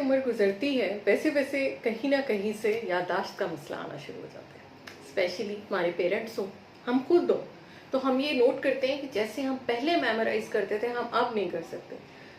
उम्र गुजरती है वैसे वैसे कहीं ना कहीं से याददाश्त का मसला आना शुरू हो जाता है। स्पेशली हमारे पेरेंट्स हो, हम खुद हो, तो हम ये नोट करते हैं कि जैसे हम पहले मेमोराइज करते थे हम अब नहीं कर सकते।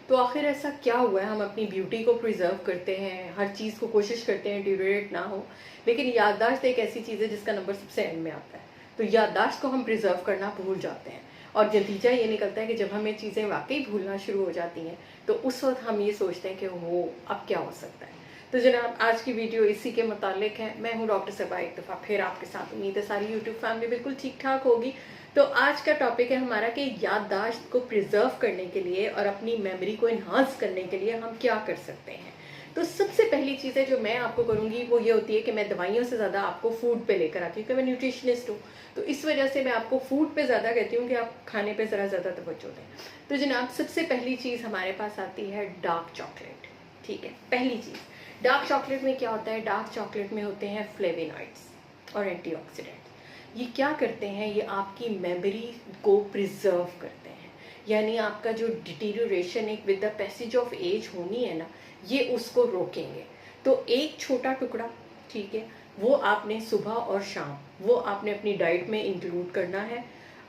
तो आखिर ऐसा क्या हुआ है? हम अपनी ब्यूटी को प्रिजर्व करते हैं, हर चीज़ को कोशिश करते हैं ड्यूरेट ना हो, लेकिन याददाश्त एक ऐसी चीज़ है जिसका नंबर सबसे एंड में आता है। तो याददाश्त को हम प्रिजर्व करना भूल जाते हैं और नतीजा ये निकलता है कि जब हमें चीज़ें वाकई भूलना शुरू हो जाती हैं तो उस वक्त हम ये सोचते हैं कि वो अब क्या हो सकता है। तो जनाब, आज की वीडियो इसी के मुतालिक है। मैं हूँ डॉक्टर सबा, एक दफ़ा फिर आपके साथ। उम्मीद है सारी यूट्यूब फैमिली बिल्कुल ठीक ठाक होगी। तो आज का टॉपिक है हमारा कि याददाश्त को प्रिजर्व करने के लिए और अपनी मेमोरी को इन्हांस करने के लिए हम क्या कर सकते हैं। तो सबसे पहली चीज़ है जो मैं आपको करूँगी वो ये होती है कि मैं दवाइयों से ज़्यादा आपको फूड पे लेकर आती हूँ, क्योंकि मैं न्यूट्रिशनिस्ट हूँ। तो इस वजह से मैं आपको फूड पे ज़्यादा कहती हूँ कि आप खाने पे ज़रा ज़्यादा तवज्जो दें। तो जनाब, सबसे पहली चीज़ हमारे पास आती है डार्क चॉकलेट। ठीक है, पहली चीज़ डार्क चॉकलेट में क्या होता है? डार्क चॉकलेट में होते हैं फ्लेवोनॉइड्स और एंटीऑक्सीडेंट। ये क्या करते हैं? ये आपकी मेमोरी को प्रिजर्व करते हैं, यानी आपका जो डिटीरियोरेशन एक with the passage of age होनी है ना, ये उसको रोकेंगे। तो एक छोटा टुकड़ा, ठीक है, वो आपने सुबह और शाम वो आपने अपनी डाइट में इंक्लूड करना है।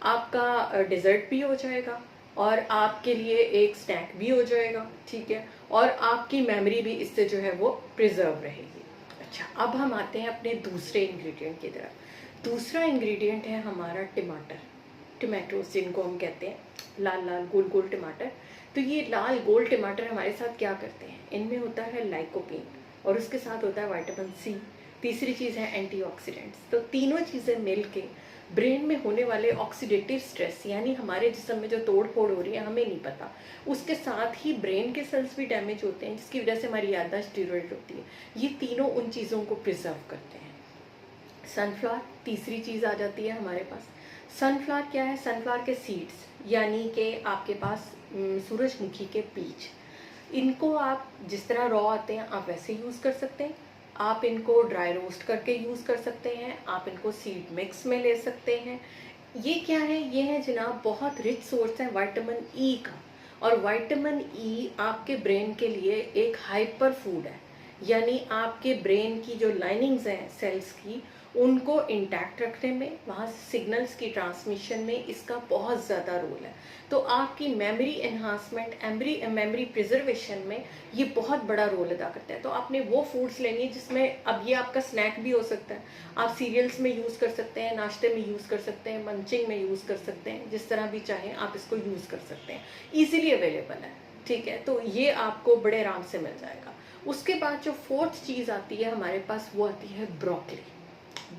आपका डिज़र्ट भी हो जाएगा और आपके लिए एक स्नैक भी हो जाएगा, ठीक है, और आपकी मेमोरी भी इससे जो है वो प्रिजर्व रहेगी। अच्छा, अब हम आते हैं अपने दूसरे इंग्रेडिएंट की तरफ। दूसरा इंग्रेडिएंट है हमारा टमाटर, टमाटोस जिनको हम कहते हैं, लाल लाल गोल गोल टमाटर। तो ये लाल गोल टमाटर हमारे साथ क्या करते हैं? इनमें होता है लाइकोपीन और उसके साथ होता है विटामिन सी। तीसरी चीज़ है एंटीऑक्सीडेंट्स। तो तीनों चीज़ें मिल के ब्रेन में होने वाले ऑक्सीडेटिव स्ट्रेस, यानी हमारे जिस्म में जो तोड़ फोड़ हो रही है हमें नहीं पता, उसके साथ ही ब्रेन के सेल्स भी डैमेज होते हैं जिसकी वजह से हमारी याददाश्त डिटेरियोरेट होती है। ये तीनों उन चीज़ों को प्रिजर्व करते हैं। सनफ्लावर तीसरी चीज़ आ जाती है हमारे पास। सनफ्लावर क्या है? सनफ्लावर के सीड्स, यानी कि आपके पास सूरजमुखी के बीज, इनको आप जिस तरह रॉ आते हैं आप वैसे यूज़ कर सकते हैं। आप इनको ड्राई रोस्ट करके यूज़ कर सकते हैं। आप इनको सीड मिक्स में ले सकते हैं। ये क्या है? ये है जनाब बहुत रिच सोर्स है विटामिन ई का। और विटामिन ई आपके ब्रेन के लिए एक हाइपर फूड है, यानी आपके ब्रेन की जो लाइनिंग्स हैं सेल्स की, उनको इंटैक्ट रखने में, वहाँ सिग्नल्स की ट्रांसमिशन में इसका बहुत ज़्यादा रोल है। तो आपकी मेमोरी एनहांसमेंट, मेमोरी प्रिजर्वेशन में ये बहुत बड़ा रोल अदा करता है। तो आपने वो फूड्स लेनी है जिसमें, अब ये आपका स्नैक भी हो सकता है, आप सीरियल्स में यूज़ कर सकते हैं, नाश्ते में यूज़ कर सकते हैं, मंचिंग में यूज़ कर सकते हैं, जिस तरह भी चाहें आप इसको यूज़ कर सकते हैं। ईजिली अवेलेबल है, ठीक है। तो ये आपको बड़े आराम से मिल जाएगा। उसके बाद जो फोर्थ चीज़ आती है हमारे पास वो आती है ब्रोकली।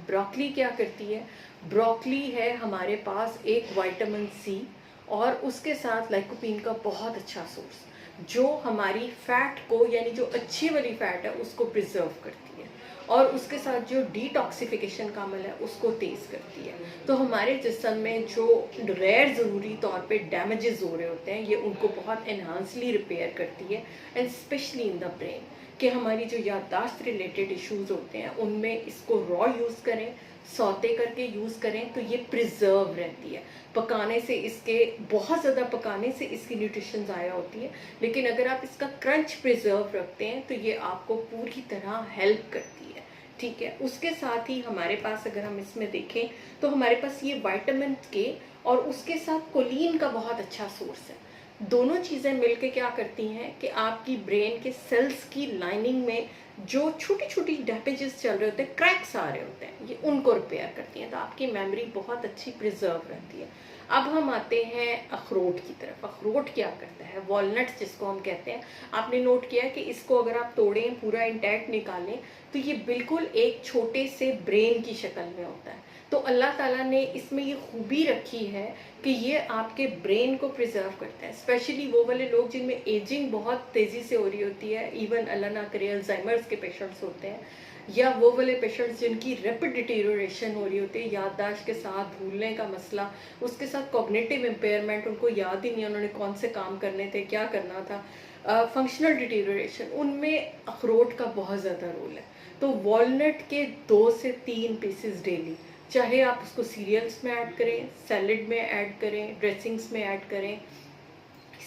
ब्रोकली क्या करती है? ब्रोकली है हमारे पास एक विटामिन सी और उसके साथ लाइकोपीन का बहुत अच्छा सोर्स, जो हमारी फैट को, यानी जो अच्छी वाली फैट है उसको प्रिजर्व करती है और उसके साथ जो डिटॉक्सिफिकेशन का अमल है उसको तेज करती है। तो हमारे जिस्म में जो गैर ज़रूरी तौर पे डैमेजेस हो रहे होते हैं ये उनको बहुत एनहांसली रिपेयर करती है, and specially in the brain, कि हमारी जो याददाश्त रिलेटेड इश्यूज होते हैं उनमें इसको रॉ यूज़ करें, सौते करके यूज़ करें तो ये प्रिजर्व रहती है। पकाने से इसके, बहुत ज़्यादा पकाने से इसकी न्यूट्रिशन ज़ाया होती है, लेकिन अगर आप इसका क्रंच प्रिजर्व रखते हैं तो ये आपको पूरी तरह हेल्प करती है, ठीक है। उसके साथ ही हमारे पास अगर हम इसमें देखें तो हमारे पास ये विटामिन के और उसके साथ कोलिन का बहुत अच्छा सोर्स है। दोनों चीज़ें मिलके क्या करती हैं कि आपकी ब्रेन के सेल्स की लाइनिंग में जो छोटी छोटी डैमेजेस चल रहे होते हैं, क्रैक्स आ रहे होते हैं, ये उनको रिपेयर करती हैं। तो आपकी मेमोरी बहुत अच्छी प्रिजर्व रहती है। अब हम आते हैं अखरोट की तरफ। अखरोट क्या करता है? वॉलनट्स जिसको हम कहते हैं, आपने नोट किया कि इसको अगर आप तोड़ें, पूरा इंटैक्ट निकालें, तो ये बिल्कुल एक छोटे से ब्रेन की शक्ल में होता है। तो अल्लाह ताला ने इसमें ये खूबी रखी है कि ये आपके ब्रेन को प्रिजर्व करता है। स्पेशली वो वाले लोग जिनमें एजिंग बहुत तेज़ी से हो रही होती है, इवन अल्लाह ना करे अल्जाइमर्स के पेशेंट्स होते हैं, या वो वाले पेशेंट्स जिनकी रैपिड डिटेरियोरेशन हो रही होती है, याददाश्त के साथ भूलने का मसला, उसके साथ कॉग्निटिव इम्पेयरमेंट, उनको याद ही नहीं उन्होंने कौन से काम करने थे, क्या करना था, फंक्शनल डिटेरियोरेशन, उनमें अखरोट का बहुत ज़्यादा रोल है। तो वॉलनट के 2 से 3 पीसेस डेली, चाहे आप उसको सीरियल्स में ऐड करें, सैलड में ऐड करें, ड्रेसिंग्स में ऐड करें,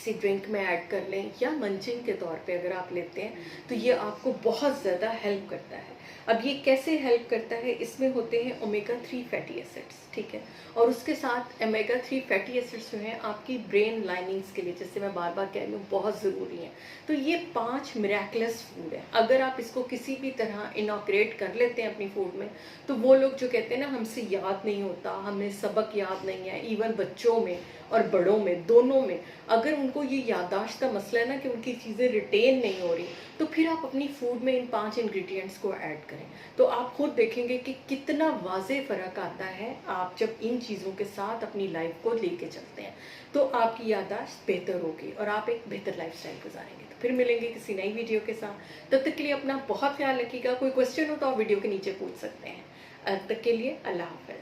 किसी ड्रिंक में ऐड कर लें या मंचिंग के तौर पे अगर आप लेते हैं तो ये आपको बहुत ज़्यादा हेल्प करता है। अब ये कैसे हेल्प करता है, इसमें होते हैं ओमेगा 3 फैटी एसिड्स, ठीक है, और उसके साथ ओमेगा 3 फैटी एसिड्स जो हैं आपकी ब्रेन लाइनिंग्स के लिए, जैसे मैं बार बार कह रही हूँ, बहुत ज़रूरी हैं। तो ये 5 मिराकुलस फूड है, अगर आप इसको किसी भी तरह इनॉग्रेट कर लेते हैं अपनी फूड में, तो वो लोग जो कहते हैं ना हमसे याद नहीं होता, हमें सबक याद नहीं है, इवन बच्चों में और बड़ों में दोनों में, अगर उनको ये याददाश्त का मसला है ना कि उनकी चीज़ें रिटेन नहीं हो रही, तो फिर आप अपनी फूड में इन 5 इंग्रेडिएंट्स को ऐड करें, तो आप खुद देखेंगे कि कितना वाज़ेह फ़र्क आता है आप जब इन चीज़ों के साथ अपनी लाइफ को लेके चलते हैं। तो आपकी याददाश्त बेहतर होगी और आप एक बेहतर लाइफस्टाइल गुजारेंगे। तो फिर मिलेंगे किसी नई वीडियो के साथ, तब तक के लिए अपना बहुत ख्याल रखिएगा। कोई क्वेश्चन हो तो आप वीडियो के नीचे पूछ सकते हैं। अब तक के लिए अल्लाह हाफ़िज़।